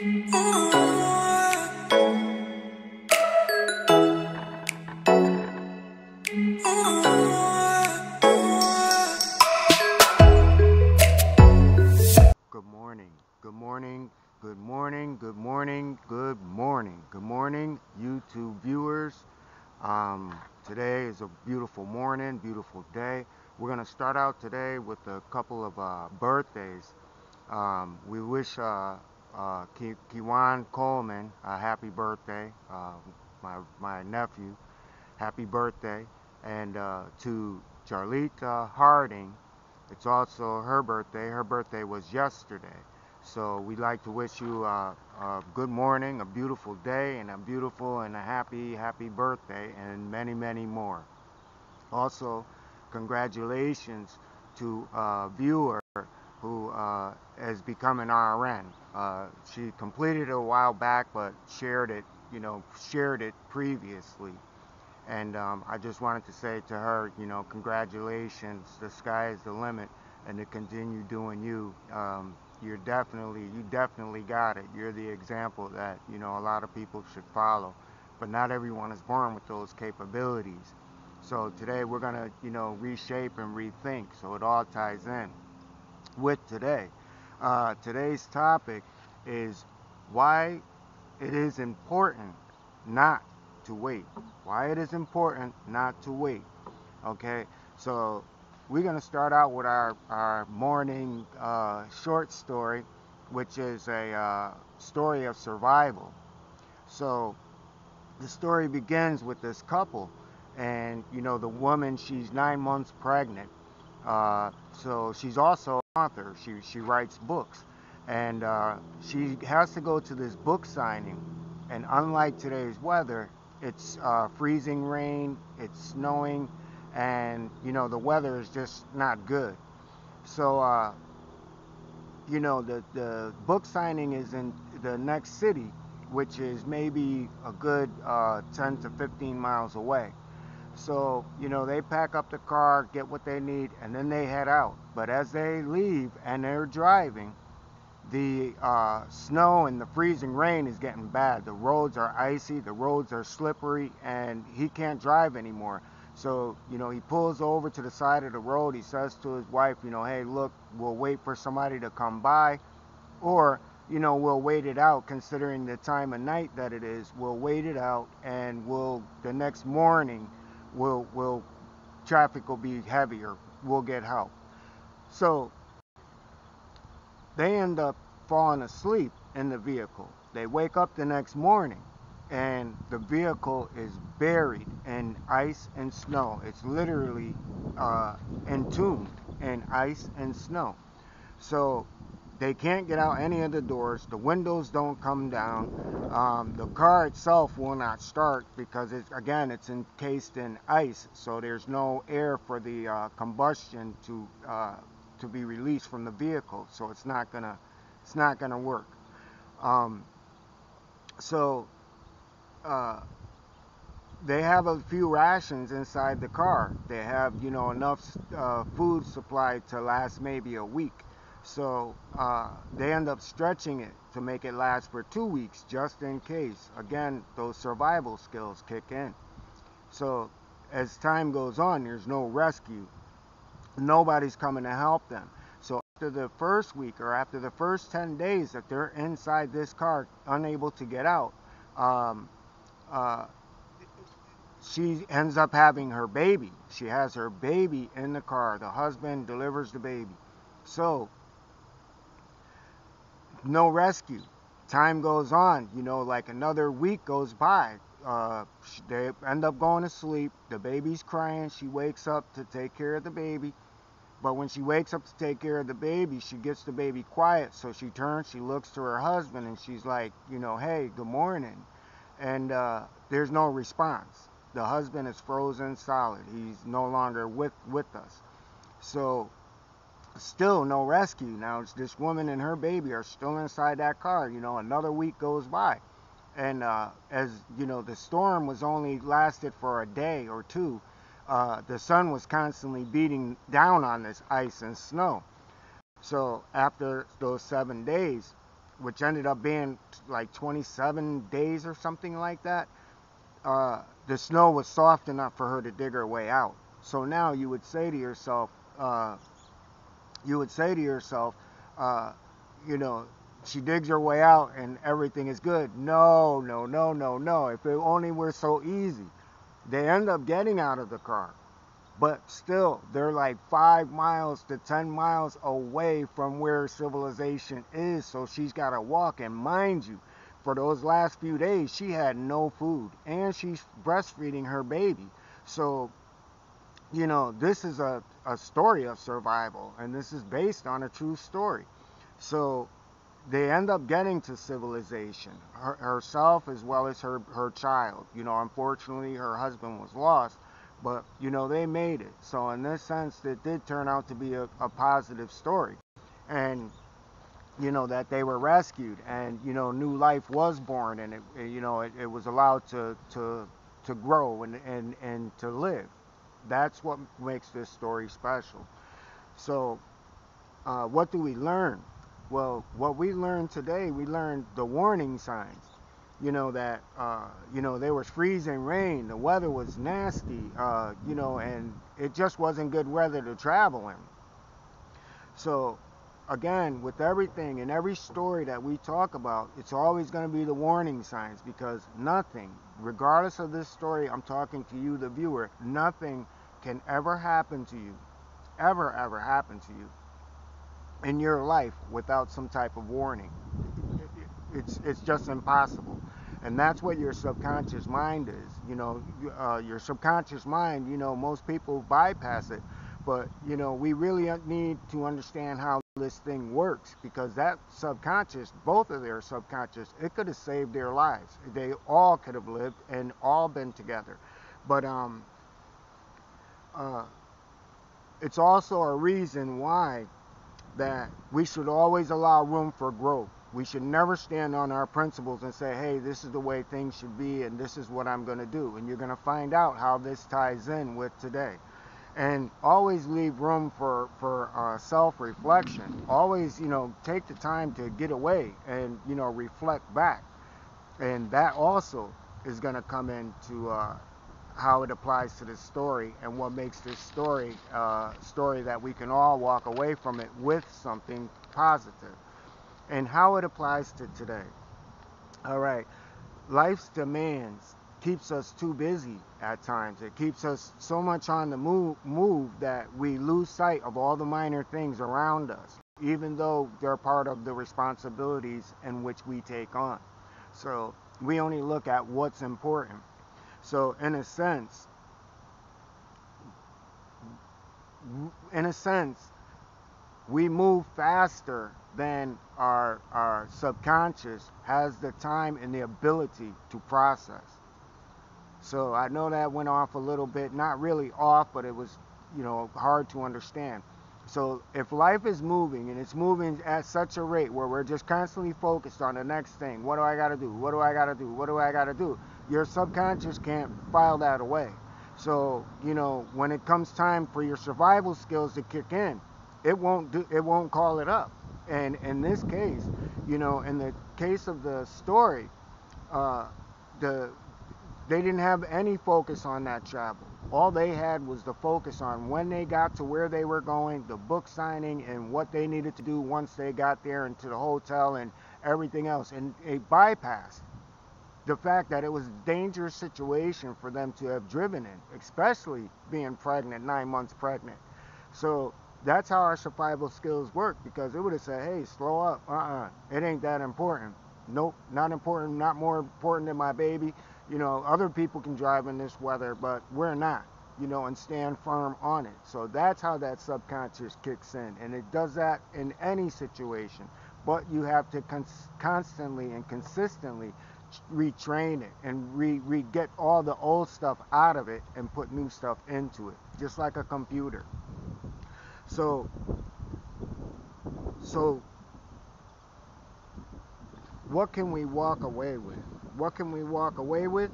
Good morning, good morning, good morning, good morning, good morning, good morning, YouTube viewers. Today is a beautiful morning, beautiful day. We're going to start out today with a couple of birthdays. We wish Kiwan Coleman a happy birthday, my nephew, happy birthday. And to Charlita Harding, it's also her birthday. Her birthday was yesterday. So we'd like to wish you a good morning, a beautiful day, and a beautiful and a happy birthday, and many, many more. Also, congratulations to a viewer who has become an RN. She completed it a while back, but shared it previously. And I just wanted to say to her, congratulations. The sky is the limit, and to continue doing you. You definitely got it. You're the example that a lot of people should follow. But not everyone is born with those capabilities. So today we're gonna, reshape and rethink. So it all ties in with today. Today's topic is why it is important not to wait. Why it is important not to wait. Okay, so we're going to start out with our morning short story, which is a story of survival. So the story begins with this couple, and the woman, she's 9 months pregnant. So she's also an author. She writes books, and she has to go to this book signing. And unlike today's weather, it's freezing rain, it's snowing, and the weather is just not good. So the book signing is in the next city, which is maybe a good 10 to 15 miles away. So they pack up the car, get what they need, and then they head out. But as they leave and they're driving, the snow and the freezing rain is getting bad. The roads are icy, the roads are slippery, and he can't drive anymore. So he pulls over to the side of the road. He says to his wife, hey, look, we'll wait for somebody to come by, or we'll wait it out, considering the time of night that it is. We'll wait it out, and the next morning traffic will be heavier. We'll get help. So they end up falling asleep in the vehicle. They wake up the next morning, and the vehicle is buried in ice and snow. It's literally entombed in ice and snow. So they can't get out any of the doors. The windows don't come down. The car itself will not start because it's encased in ice. So there's no air for the combustion to be released from the vehicle. So it's not gonna work. So they have a few rations inside the car. They have enough food supply to last maybe a week. So they end up stretching it to make it last for 2 weeks, just in case. Again, those survival skills kick in. So as time goes on, there's no rescue. Nobody's coming to help them. So after the first week, or after the first 10 days that they're inside this car, unable to get out, she ends up having her baby. She has her baby in the car. The husband delivers the baby. So no rescue. Time goes on, like another week goes by. They end up going to sleep. The baby's crying. She wakes up to take care of the baby. But when she wakes up to take care of the baby, she gets the baby quiet. So she turns, she looks to her husband, and she's like, hey, good morning. And there's no response. The husband is frozen solid. He's no longer with us. So still no rescue. Now this woman and her baby are still inside that car. Another week goes by. And as the storm was only lasted for a day or two. The sun was constantly beating down on this ice and snow. So after those 7 days, which ended up being like 27 days or something like that, the snow was soft enough for her to dig her way out. So now you would say to yourself, uh, you would say to yourself, uh, you know, she digs her way out and everything is good. No, no, no, no, no. If it only were so easy. They end up getting out of the car, but still, they're like 5 miles to 10 miles away from where civilization is. So she's got to walk. And mind you, for those last few days, she had no food and she's breastfeeding her baby. So this is a story of survival, and this is based on a true story. So they end up getting to civilization, herself as well as her child. Unfortunately, her husband was lost, but, they made it. So in this sense, it did turn out to be a positive story. And, that they were rescued and, new life was born and it was allowed to grow and to live. That's what makes this story special. So, what do we learn? Well, what we learned today, we learned the warning signs. That, there was freezing rain, the weather was nasty, and it just wasn't good weather to travel in. So, again, with everything and every story that we talk about, it's always going to be the warning signs, because nothing, regardless of this story, I'm talking to you, the viewer, nothing can ever happen to you, ever happen to you in your life without some type of warning. It's just impossible. And that's what your subconscious mind is. Your subconscious mind, most people bypass it. But, we really need to understand how this thing works, because that subconscious, both of their subconscious, it could have saved their lives. They all could have lived and all been together. But it's also a reason why that we should always allow room for growth. We should never stand on our principles and say, hey, this is the way things should be and this is what I'm going to do. And you're going to find out how this ties in with today. And always leave room for self-reflection. Always, take the time to get away and, reflect back. And that also is going to come into how it applies to this story and what makes this story story that we can all walk away from it with something positive, and how it applies to today. All right, life's demands keeps us too busy at times. It keeps us so much on the move that we lose sight of all the minor things around us, even though they're part of the responsibilities in which we take on. So we only look at what's important. So in a sense, we move faster than our subconscious has the time and the ability to process. So I know that went off a little bit, not really off, but it was, hard to understand. So if life is moving and it's moving at such a rate where we're just constantly focused on the next thing, what do I got to do? What do I got to do? What do I got to do? Your subconscious can't file that away. So, when it comes time for your survival skills to kick in, it won't call it up. And in this case, in the case of the story, uh, they didn't have any focus on that travel. All they had was the focus on when they got to where they were going, the book signing, and what they needed to do once they got there and to the hotel and everything else. And it bypassed the fact that it was a dangerous situation for them to have driven in, especially being pregnant, 9 months pregnant. So that's how our survival skills work, because it would have said, hey, slow up. It ain't that important. Nope, not important, not more important than my baby. Other people can drive in this weather, but we're not, and stand firm on it. So that's how that subconscious kicks in. And it does that in any situation. But you have to constantly and consistently retrain it and get all the old stuff out of it and put new stuff into it, just like a computer. So what can we walk away with? What can we walk away with?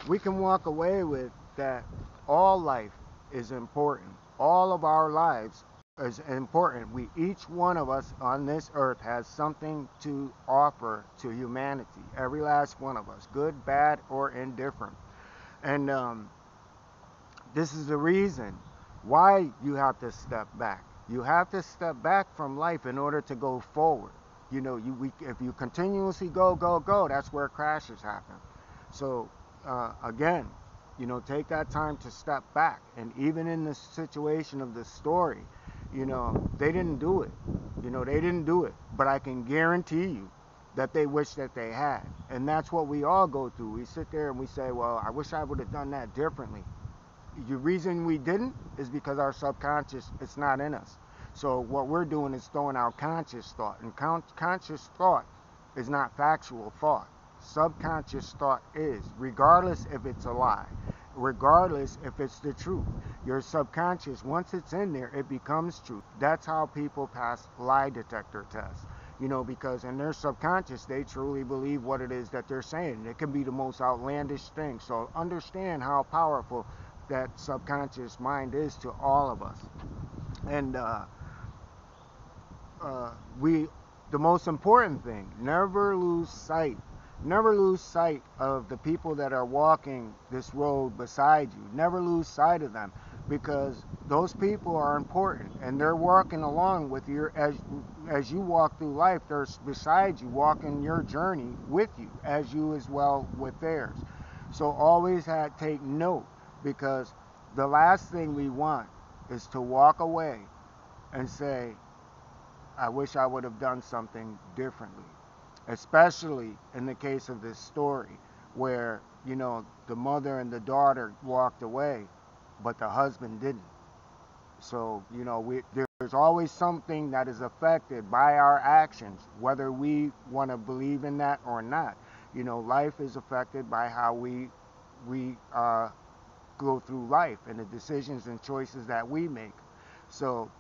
We can walk away with that all life is important. All of our lives is important. We, each one of us on this earth, has something to offer to humanity. Every last one of us, good, bad, or indifferent. And this is the reason why you have to step back. You have to step back from life in order to go forward. You know, if you continuously go, go, go, that's where crashes happen. So, again, you know, take that time to step back. And even in the situation of the story, you know, they didn't do it. You know, they didn't do it. But I can guarantee you that they wish that they had. And that's what we all go through. We sit there and we say, well, I wish I would have done that differently. The reason we didn't is because our subconscious, it's not in us. So what we're doing is throwing out conscious thought. And conscious thought is not factual thought. Subconscious thought is, regardless if it's a lie, regardless if it's the truth. Your subconscious, once it's in there, it becomes truth. That's how people pass lie detector tests. You know, because in their subconscious, they truly believe what it is that they're saying. It can be the most outlandish thing. So understand how powerful that subconscious mind is to all of us. And we, the most important thing, never lose sight of the people that are walking this road beside you. Never lose sight of them, because those people are important and they're walking along with you as you walk through life. They're beside you, walking your journey with you, as you as well with theirs. So always take note, because the last thing we want is to walk away and say, I wish I would have done something differently. Especially in the case of this story, where, you know, the mother and the daughter walked away, but the husband didn't. So, you know, there's always something that is affected by our actions, whether we want to believe in that or not. You know, life is affected by how we go through life and the decisions and choices that we make. So,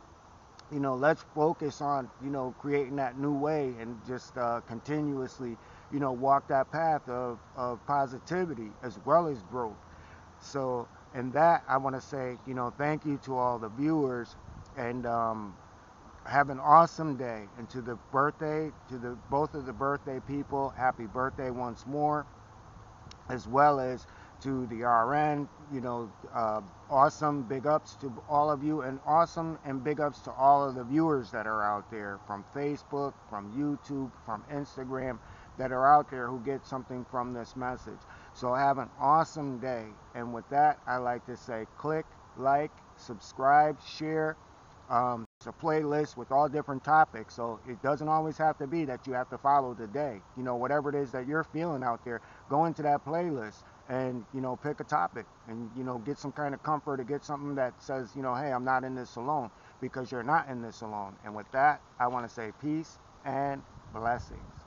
you know, let's focus on, you know, creating that new way, and just continuously, you know, walk that path of positivity as well as growth. So, in that, I want to say, you know, thank you to all the viewers, and have an awesome day. And to the birthday, to the both of the birthday people, happy birthday once more, as well as to the RN, you know, awesome big ups to all of you, and awesome and big ups to all of the viewers that are out there from Facebook, from YouTube, from Instagram, that are out there who get something from this message. So have an awesome day. And with that, I like to say, click, like, subscribe, share. It's a playlist with all different topics, so it doesn't always have to be that you have to follow today. You know, whatever it is that you're feeling out there, go into that playlist and, you know, pick a topic and, you know, get some kind of comfort, or get something that says, you know, hey, I'm not in this alone, because you're not in this alone. And with that, I want to say peace and blessings.